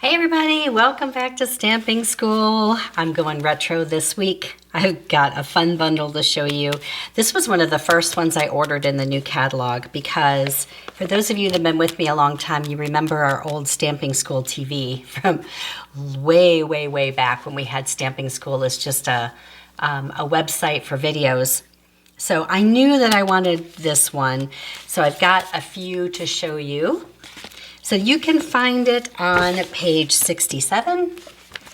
Hey everybody, welcome back to Stamping School. I'm going retro this week. I've got a fun bundle to show you. This was one of the first ones I ordered in the new catalog because for those of you that have been with me a long time, you remember our old Stamping School TV from way back when we had Stamping School as just a website for videos. So I knew that I wanted this one, so I've got a few to show you. So you can find it on page 67.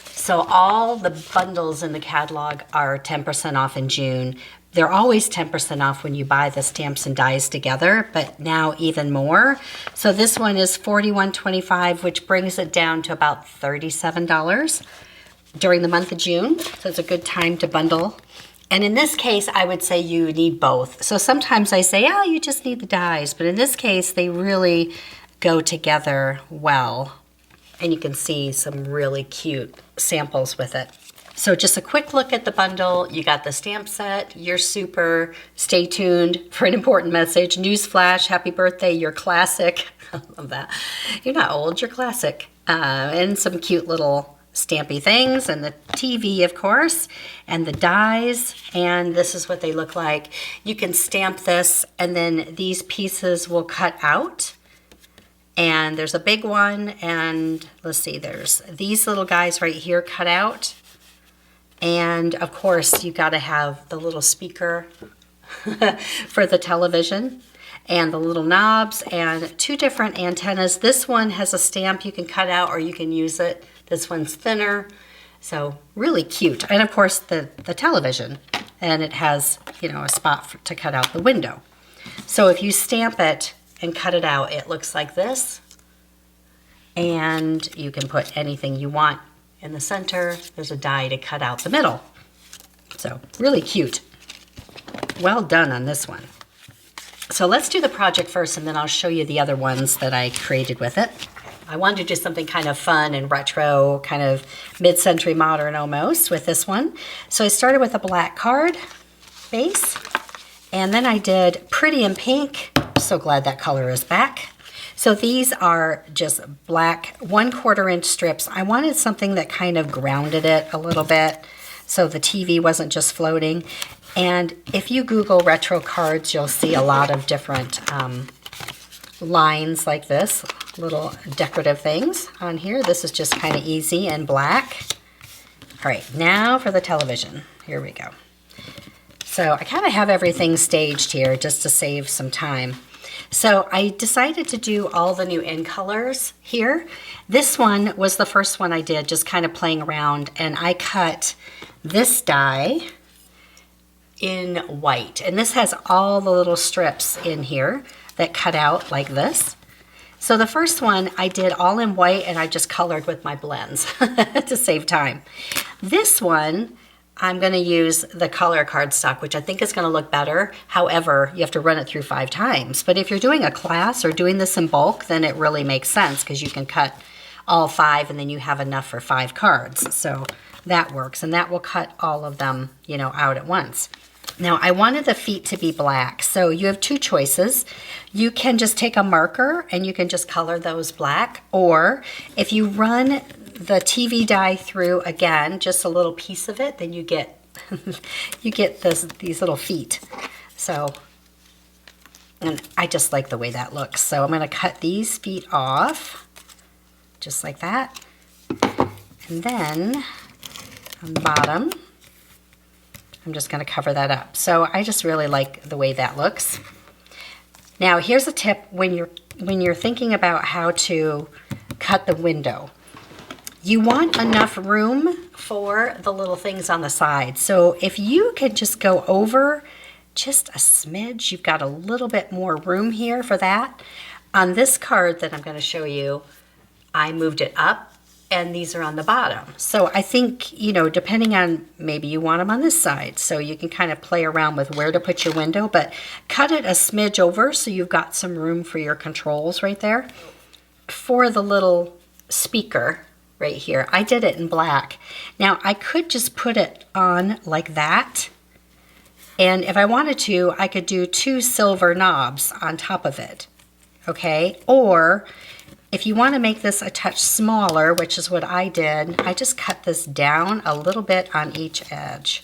So all the bundles in the catalog are 10% off in June. They're always 10% off when you buy the stamps and dies together, but now even more. So this one is $41.25, which brings it down to about $37 during the month of June. So it's a good time to bundle. And in this case, I would say you need both. So sometimes I say, oh, you just need the dies. But in this case, they really go together well. And you can see some really cute samples with it. So just a quick look at the bundle. You got the stamp set, You're Super, Stay Tuned for an Important Message, Newsflash, Happy Birthday, You're Classic. I love that. You're not old, you're classic. And some cute little stampy things, and the TV, of course, and the dies, and this is what they look like. You can stamp this, and then these pieces will cut out. And there's a big one, and let's see, there's these little guys right here cut out. And of course, you got to have the little speaker for the television, and the little knobs, and two different antennas. This one has a stamp you can cut out, or you can use it. This one's thinner, so really cute. And of course, the television, and it has, a spot to cut out the window. So if you stamp it and cut it out, it looks like this. And you can put anything you want in the center. There's a die to cut out the middle. So really cute. Well done on this one. So let's do the project first, and then I'll show you the other ones that I created with it. I wanted to do something kind of fun and retro, kind of mid-century modern almost with this one. So I started with a black card base, and then I did Pretty in Pink. So glad that color is back. So these are just black 1/4 inch strips. I wanted something that kind of grounded it a little bit so the TV wasn't just floating. And if you Google retro cards, you'll see a lot of different lines like this, little decorative things on here. This is just kind of easy and black. All right, now for the television. Here we go. So I kind of have everything staged here just to save some time. So I decided to do all the new in colors here. This one was the first one I did, just kind of playing around, and I cut this die in white. And this has all the little strips in here that cut out like this. So the first one I did all in white, and I just colored with my blends to save time. This one, I'm going to use the color cardstock, which I think is going to look better. However, you have to run it through 5 times. But if you're doing a class or doing this in bulk, then it really makes sense because you can cut all 5 and then you have enough for 5 cards. So that works, and that will cut all of them, out at once. Now, I wanted the feet to be black, so you have 2 choices. You can just take a marker and you can just color those black, or if you run the TV die through again, just a little piece of it, then you get these little feet. So, and I just like the way that looks. So I'm going to cut these feet off, just like that. And then on the bottom, I'm just going to cover that up. So I just really like the way that looks. Now here's a tip when you're thinking about how to cut the window. You want enough room for the little things on the side. So if you could just go over just a smidge, you've got a little bit more room here for that. On this card that I'm going to show you, I moved it up, and these are on the bottom. So I think, depending on, maybe you want them on this side, so you can kind of play around with where to put your window, but cut it a smidge over so you've got some room for your controls right there. For the little speaker right here, I did it in black. Now I could just put it on like that, and if I wanted to, I could do 2 silver knobs on top of it. okay? Or if you want to make this a touch smaller, which is what I did, I just cut this down a little bit on each edge.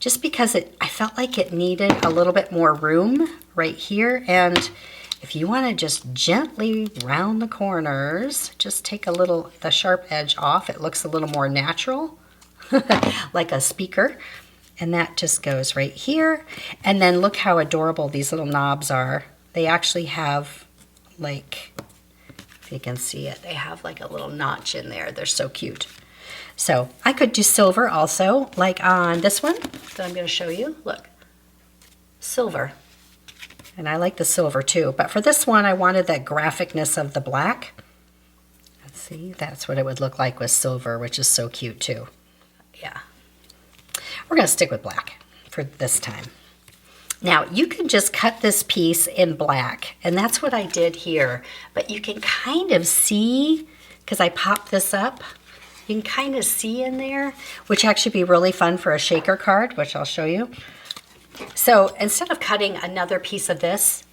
Just because I felt like it needed a little bit more room right here. And if you want to just gently round the corners, just take the sharp edge off. It looks a little more natural, like a speaker. And that just goes right here. And then look how adorable these little knobs are. They actually have, like, if you can see it, they have like a little notch in there. They're so cute. So I could do silver also, like on this one that I'm going to show you. Look, silver. And I like the silver too. But for this one, I wanted that graphicness of the black. Let's see, that's what it would look like with silver, which is so cute too. Yeah. We're going to stick with black for this time. Now, you can just cut this piece in black, and that's what I did here. But you can kind of see, because I popped this up, you can kind of see in there, which actually be really fun for a shaker card, which I'll show you. So instead of cutting another piece of this,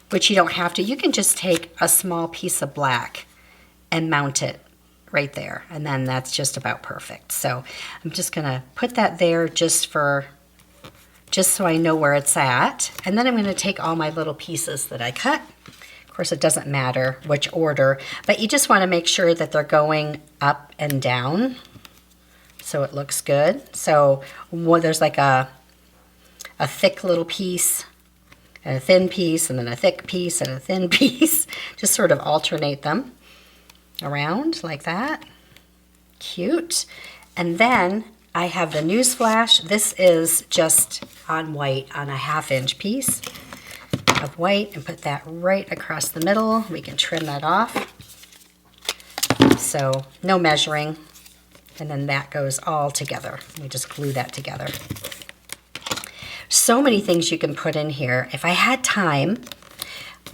which you don't have to, you can just take a small piece of black and mount it right there. And then that's just about perfect. So I'm just going to put that there just so I know where it's at. And then I'm going to take all my little pieces that I cut. Of course, it doesn't matter which order, but you just want to make sure that they're going up and down so it looks good. So there's like a thick little piece and a thin piece and then a thick piece and a thin piece. Just sort of alternate them around like that. Cute. And then I have the Newsflash. This is just on white on a 1/2 inch piece of white, and put that right across the middle. We can trim that off. So no measuring. And then that goes all together. We just glue that together. So many things you can put in here. If I had time,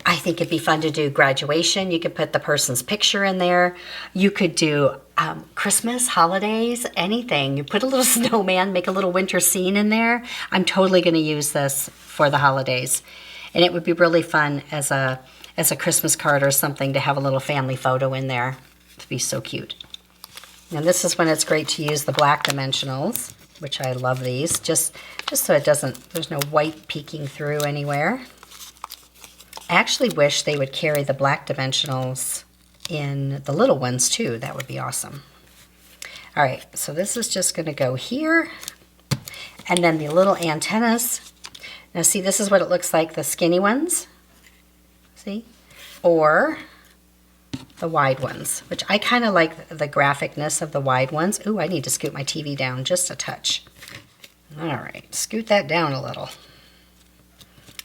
I think it'd be fun to do graduation. You could put the person's picture in there. You could do Christmas, holidays, anything. You put a little snowman, make a little winter scene in there. I'm totally going to use this for the holidays. And it would be really fun as a Christmas card or something to have a little family photo in there. It'd be so cute. And this is when it's great to use the black dimensionals, which I love these, just so it doesn't, there's no white peeking through anywhere. I actually wish they would carry the black dimensionals in the little ones too. That would be awesome. All right, so this is just going to go here. And then the little antennas. Now see, this is what it looks like, the skinny ones. See? Or the wide ones, which I kind of like the graphicness of the wide ones. Ooh, I need to scoot my TV down just a touch. All right, scoot that down a little.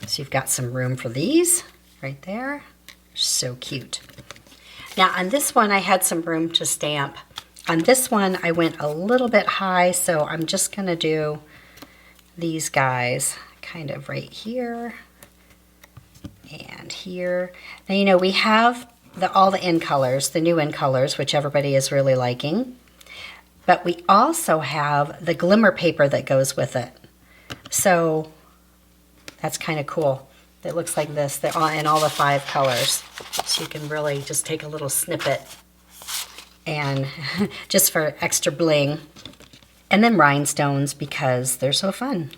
So you've got some room for these right there. So cute. Now on this one, I had some room to stamp. On this one, I went a little bit high, so I'm just gonna do these guys kind of right here and here. Now, you know, we have all the in colors, the new in colors, which everybody is really liking. But we also have the glimmer paper that goes with it. So that's kind of cool. It looks like this. They're all in all the 5 colors. So you can really just take a little snippet and just for extra bling. And then rhinestones because they're so fun.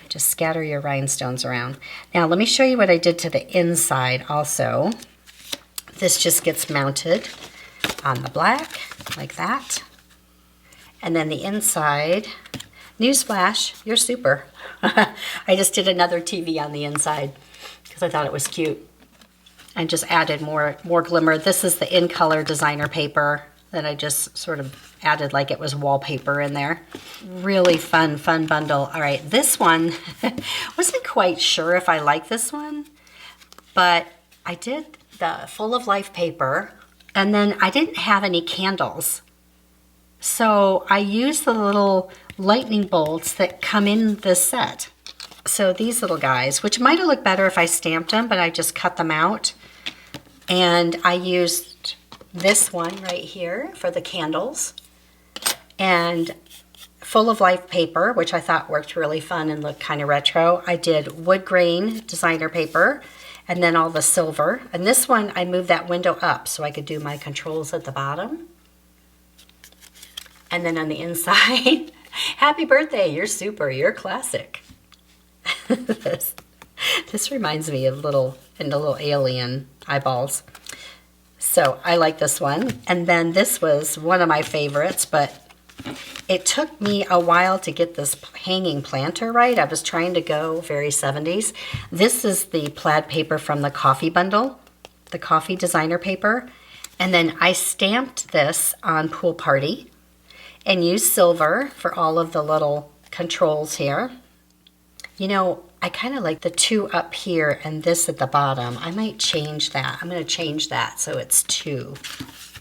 Just scatter your rhinestones around. Now let me show you what I did to the inside also. This just gets mounted on the black like that. And then the inside, newsflash, you're super. I just did another TV on the inside because I thought it was cute. And just added more glimmer. This is the in color designer paper that I just sort of added like it was wallpaper in there. Really fun bundle. All right, this one, wasn't quite sure if I like this one, but I did the Full of Life paper, and then I didn't have any candles. So I used the little lightning bolts that come in this set. So these little guys, which might have looked better if I stamped them, but I just cut them out. And I used this one right here for the candles. And Full of Life paper, which I thought worked really fun and looked kind of retro. I did wood grain designer paper. And then all the silver. And this one, I moved that window up so I could do my controls at the bottom. And then on the inside, happy birthday, you're super, you're classic. This reminds me of little alien eyeballs. So I like this one. And then this was one of my favorites, but it took me a while to get this hanging planter right. I was trying to go very 70s. This is the plaid paper from the coffee bundle, the coffee designer paper. And then I stamped this on Pool Party and used silver for all of the little controls here. You know, I kind of like the two up here and this at the bottom. I might change that. I'm going to change that so it's two.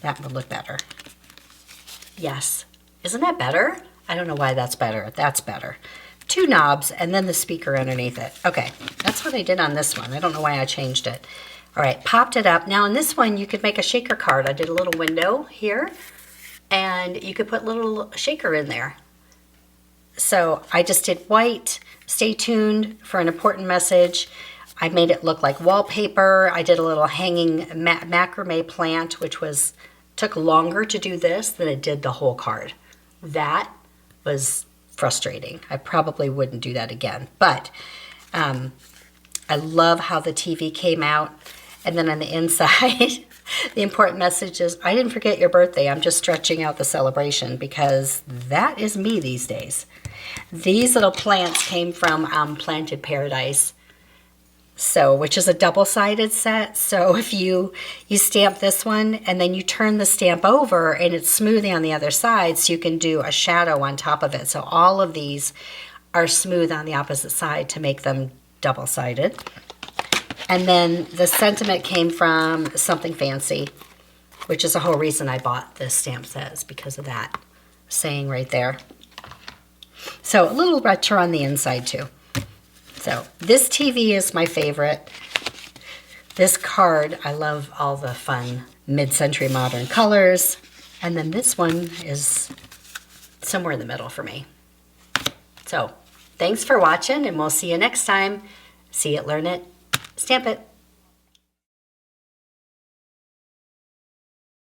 That would look better. Yes. Isn't that better? I don't know why that's better. That's better. Two knobs and then the speaker underneath it. Okay, that's what I did on this one. I don't know why I changed it. All right, popped it up. Now in this one, you could make a shaker card. I did a little window here and you could put a little shaker in there. So I just did white, stay tuned for an important message. I made it look like wallpaper. I did a little hanging macrame plant, which took longer to do this than it did the whole card. That was frustrating. I probably wouldn't do that again. But I love how the TV came out. And then on the inside, the important message is, I didn't forget your birthday. I'm just stretching out the celebration because that is me these days. These little plants came from Planted Paradise. So, which is a double-sided set. So if you stamp this one and then you turn the stamp over and it's smooth on the other side, so you can do a shadow on top of it. So all of these are smooth on the opposite side to make them double-sided. And then the sentiment came from Something Fancy, which is the whole reason I bought this stamp set, is because of that saying right there. So a little retro on the inside too. So this TV is my favorite. This card, I love all the fun mid-century modern colors. And then this one is somewhere in the middle for me. So thanks for watching and we'll see you next time. See it, learn it, stamp it.